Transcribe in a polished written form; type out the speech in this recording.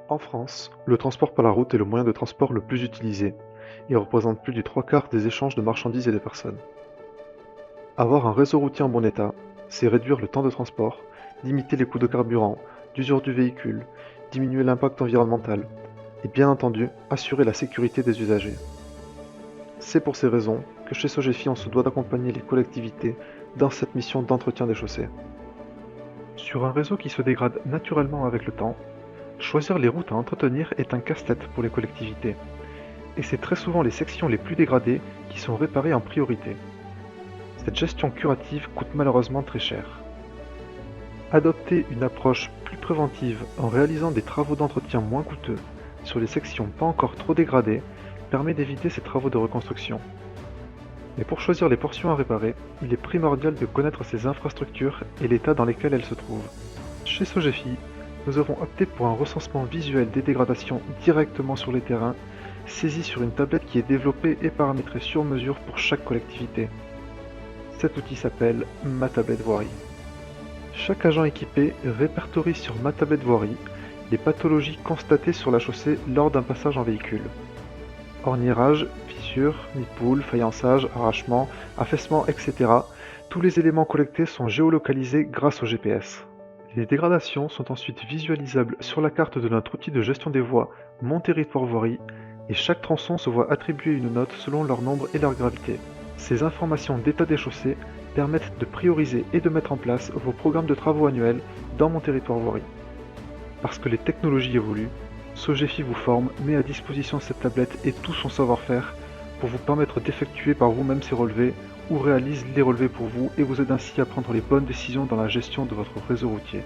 En France, le transport par la route est le moyen de transport le plus utilisé et représente plus du trois quarts des échanges de marchandises et de personnes. Avoir un réseau routier en bon état, c'est réduire le temps de transport, limiter les coûts de carburant, d'usure du véhicule, diminuer l'impact environnemental et bien entendu assurer la sécurité des usagers. C'est pour ces raisons que chez Sogefi on se doit d'accompagner les collectivités dans cette mission d'entretien des chaussées. Sur un réseau qui se dégrade naturellement avec le temps, choisir les routes à entretenir est un casse-tête pour les collectivités. Et c'est très souvent les sections les plus dégradées qui sont réparées en priorité. Cette gestion curative coûte malheureusement très cher. Adopter une approche plus préventive en réalisant des travaux d'entretien moins coûteux sur les sections pas encore trop dégradées permet d'éviter ces travaux de reconstruction. Mais pour choisir les portions à réparer, il est primordial de connaître ces infrastructures et l'état dans lesquels elles se trouvent. Chez Sogefi, nous avons opté pour un recensement visuel des dégradations directement sur les terrains, saisi sur une tablette qui est développée et paramétrée sur mesure pour chaque collectivité. Cet outil s'appelle Ma Tablette Voirie. Chaque agent équipé répertorie sur Ma Tablette Voirie les pathologies constatées sur la chaussée lors d'un passage en véhicule. Orniérage, fissures, nid de poule, faïençage, arrachement, affaissement, etc. Tous les éléments collectés sont géolocalisés grâce au GPS. Les dégradations sont ensuite visualisables sur la carte de notre outil de gestion des voies Mon Territoire Voirie et chaque tronçon se voit attribuer une note selon leur nombre et leur gravité. Ces informations d'état des chaussées permettent de prioriser et de mettre en place vos programmes de travaux annuels dans Mon Territoire Voirie. Parce que les technologies évoluent, Sogefi vous forme, met à disposition cette tablette et tout son savoir-faire pour vous permettre d'effectuer par vous-même ces relevés ou réalise les relevés pour vous et vous aide ainsi à prendre les bonnes décisions dans la gestion de votre réseau routier.